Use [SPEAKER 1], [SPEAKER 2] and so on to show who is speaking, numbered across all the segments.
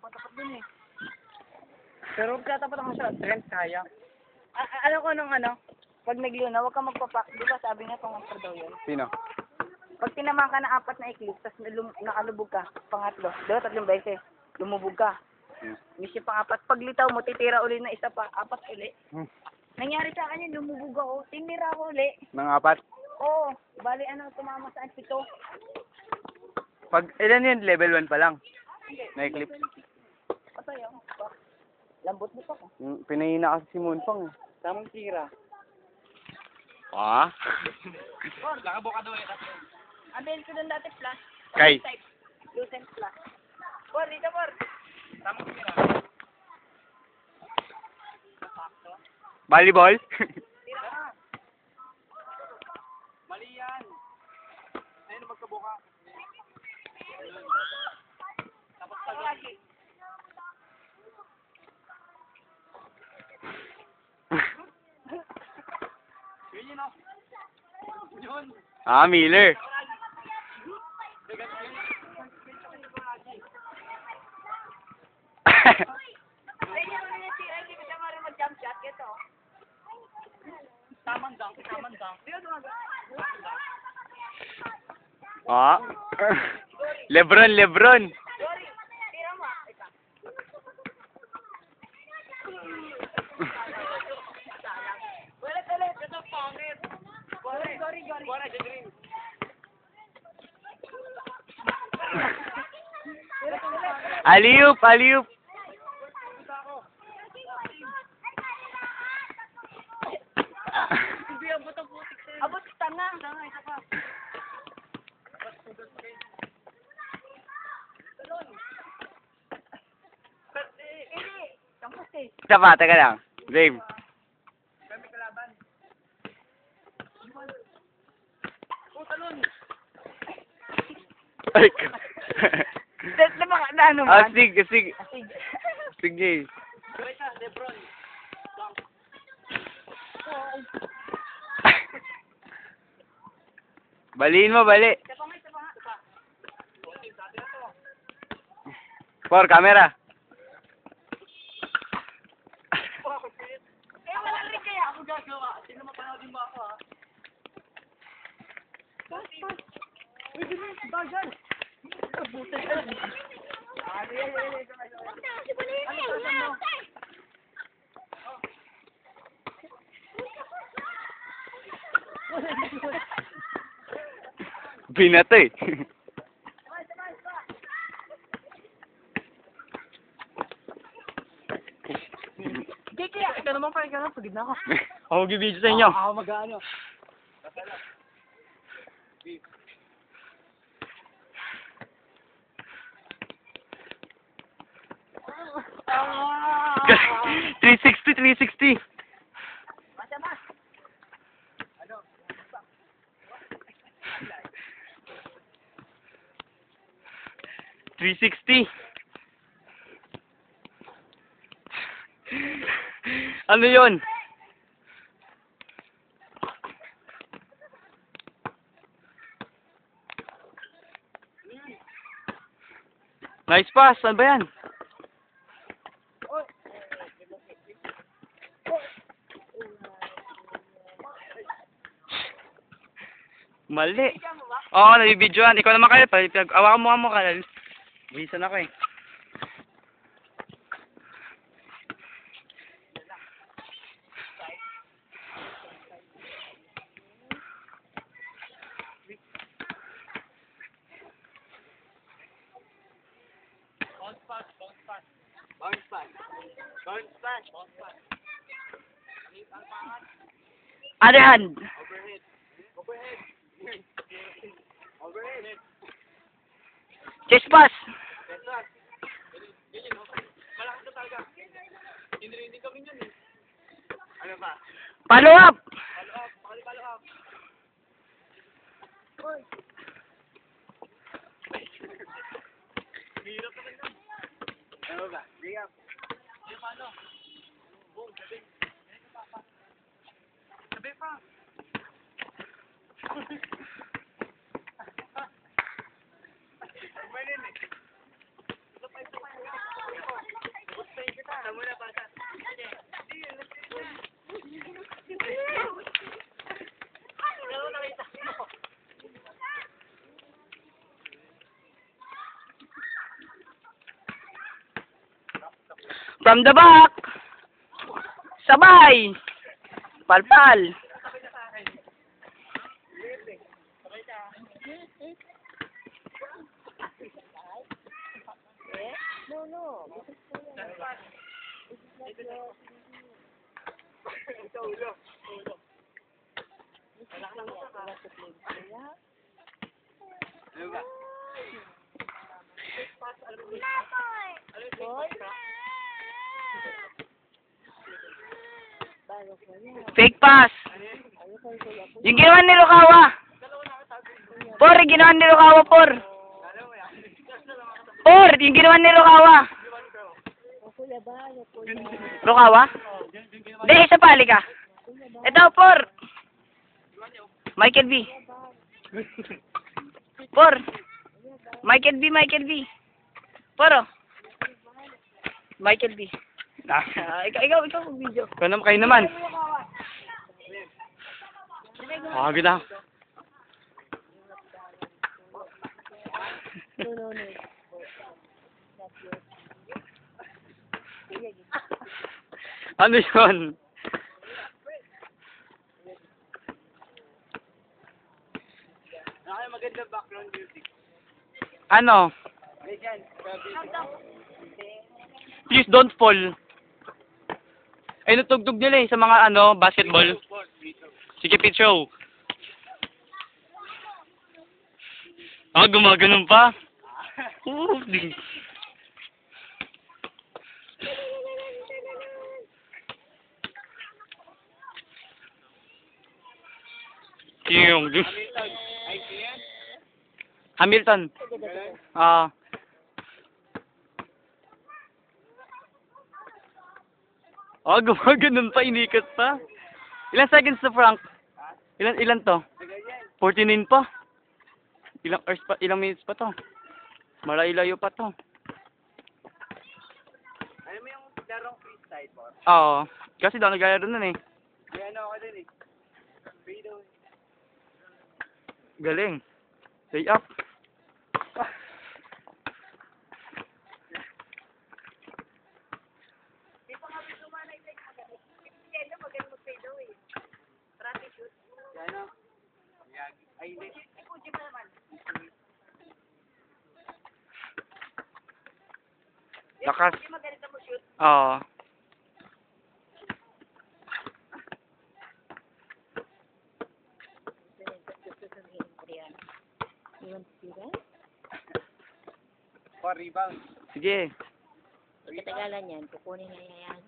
[SPEAKER 1] nakapatapat dun eh. Pero kung tatapat ako sa strength, kaya. Alam ko nung ano, pag nagluna, huwag ka magpapak. Di ba sabi niya pangatlo daw yun?
[SPEAKER 2] Sino?
[SPEAKER 1] Pag tinamaan ka na 4 na eclipse, tapos nakalubog ka, pangatlo. Di ba 3 beses? Lumubog ka. Miss yung pang-4. Pag litaw mo, titira uli na isa pa, 4 uli. Nangyari sa akin yun, lumubog ako. Tinira ko uli.
[SPEAKER 2] Nang 4?
[SPEAKER 1] Oo. Bali, tumama sa 7.
[SPEAKER 2] Pag, ilan yun? Level 1 pa lang? Na eclipse?
[SPEAKER 1] Patay ako. Lambot dito ko.
[SPEAKER 2] Pinahina kasi si Moonfang.
[SPEAKER 1] Tamang tira.
[SPEAKER 2] Ah?
[SPEAKER 1] Nakabuka daw eh. Abel ko doon dati plus.
[SPEAKER 2] Kay?
[SPEAKER 1] Lucent plus. Por, dito por. Tamang tira.
[SPEAKER 2] Volleyball?
[SPEAKER 1] Tira ka. Mali yan. Ayun, magkabuka. Tapos lagi. Yun yun o. Yun.
[SPEAKER 2] Ah, Miller.
[SPEAKER 1] Tamang dunk.
[SPEAKER 2] Ah. Lebron.
[SPEAKER 1] Sorry. Tira mo. Ulit. Ito pangit. Sorry.
[SPEAKER 2] Alley-oop.
[SPEAKER 1] Abot tanga. Isa pa.
[SPEAKER 2] Isa pa, teka lang. Game. Ay,
[SPEAKER 1] Ano man?
[SPEAKER 2] sige.
[SPEAKER 1] Sige.
[SPEAKER 2] Sige.
[SPEAKER 1] Lebron.
[SPEAKER 2] Baliin mo, bali.
[SPEAKER 1] Isa pa.
[SPEAKER 2] For camera.
[SPEAKER 1] Wala rin kaya ako gagawa. Sino mapanoodin mo ako ha? Pas. Uy, bilis. Bagal. Butas ka.
[SPEAKER 2] Binato eh.
[SPEAKER 1] Kiki, ito naman pa ikaw na. Pagod na ako.
[SPEAKER 2] Ako mag-video sa inyo.
[SPEAKER 1] Ako mag-ano. Ah!
[SPEAKER 2] 360.
[SPEAKER 1] Masama.
[SPEAKER 2] 360. Ano yun? Nice pass. Saan ba yan? Mali. Oo, nabibidyoan. Ikaw naman kayo. Awakan mo ka. Bisan ako eh. Bounce pass.
[SPEAKER 1] Other hand.
[SPEAKER 2] Overhead.
[SPEAKER 1] Chest pass.
[SPEAKER 2] Malakas na talaga. Hindi kami yun eh. Ano ba?
[SPEAKER 1] Follow up.
[SPEAKER 2] Follow up. Hirap naman yun. Ano ba? Dig up. Paano? Boom, sabi. Sabi pa. Manin eh. Isa pa.
[SPEAKER 1] From the back. Sabay. Palpal. Fake pass. Yung ginawa ni Lukawa. Por, yung ginawa ni Lukawa, por. Por, yung ginawa ni Lukawa. Lukawa? Hindi, isa pali ka. Ito, por. Michael B. Por. Michael B, Michael B. Poro. Michael B. Ikaw video.
[SPEAKER 2] Kayo naman. Pagod na. Ano yun? Maganda background music. Ano? Please don't fall. Ay, natugtog nila sa mga basketball. Sige, Picho. Gumaganon pa. Di. Yung Hamilton. Gumaganon pa, inikat pa. Ilan seconds to, Frank? Ilan to? 49 pa. Ilang hours pa, ilang minutes pa to? Malayo pa to. Alam mo yung larong freestyle po? Oo. Kasi daw naglalaro nun eh. Ako din eh. Galing. Lay up. Lakas. Oo. Rebound. Sige.
[SPEAKER 3] Katagalan yan, kukunin na yan.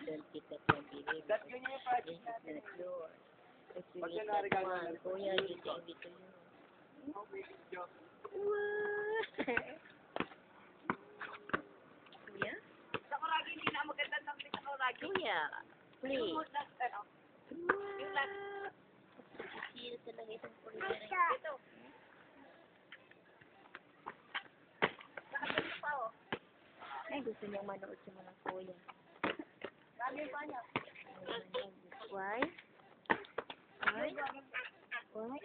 [SPEAKER 3] Don't keep that one, baby. This is the floor. If you need that one, kuya, you can be to you. Kuya? Kuya, please. Sisira talaga itong kuya. Ay, gusto niyang manood sa mga kuya. Why? Why? Why?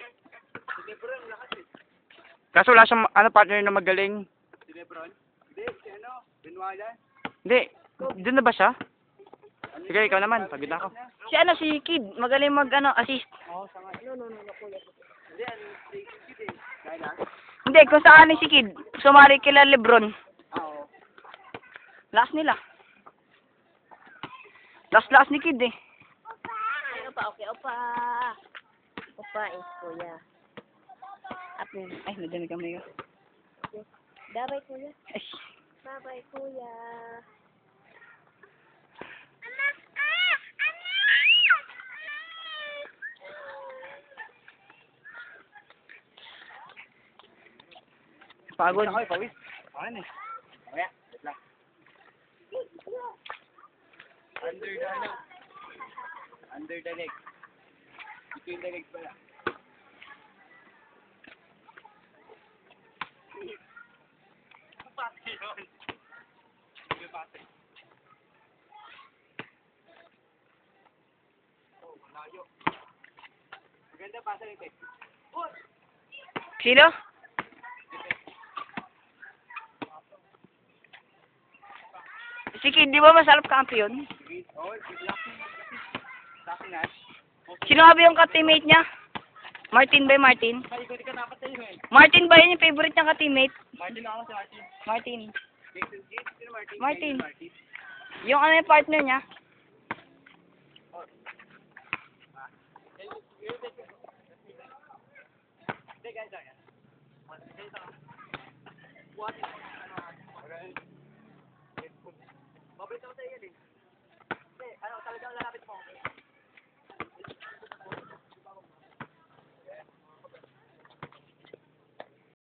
[SPEAKER 2] Kaso wala siyang partner na magaling.
[SPEAKER 4] Si Lebron? Hindi, si Benwala.
[SPEAKER 2] Hindi. Doon na ba siya? Sige, ikaw naman. Pagod na ako.
[SPEAKER 1] Si Kid, magaling assist.
[SPEAKER 4] Oo, sanga. No, kuya. Hindi, si Kid eh. Kaya lang?
[SPEAKER 1] Hindi, kung saan si Kid, sumari kila Lebron.
[SPEAKER 4] Oo.
[SPEAKER 1] Last nila. Last ni Kid eh.
[SPEAKER 3] Opa, okay, opa. Opa is kuya.
[SPEAKER 1] Ay, nadyan kami yun.
[SPEAKER 3] Bye-bye, kuya.
[SPEAKER 1] Ay.
[SPEAKER 3] Bye-bye, kuya.
[SPEAKER 1] Pagod.
[SPEAKER 4] Ako, pawis. Akin eh. Mamaya, wait lang. Under the leg. Between the legs pala. Maganda pa sa ito.
[SPEAKER 1] Sino? Si Kid, di ba masarap kampiyon?
[SPEAKER 4] Oo, Lucky Nash.
[SPEAKER 1] Sino nga ba yung ka-teammate niya? Martin ba yung Martin?
[SPEAKER 4] Paikot ka dapat sa'yo eh.
[SPEAKER 1] Martin ba yun yung favorite niyang ka-teammate?
[SPEAKER 4] Martin ako si Martin.
[SPEAKER 1] Martin.
[SPEAKER 4] Jason Kidd, sino Martin?
[SPEAKER 1] Martin.
[SPEAKER 4] Martin.
[SPEAKER 1] Yung ano yung partner niya?
[SPEAKER 4] Hindi, guys, guys. Paborito ko sa iyo, eh. Hindi, ano, talagang lalapit mo.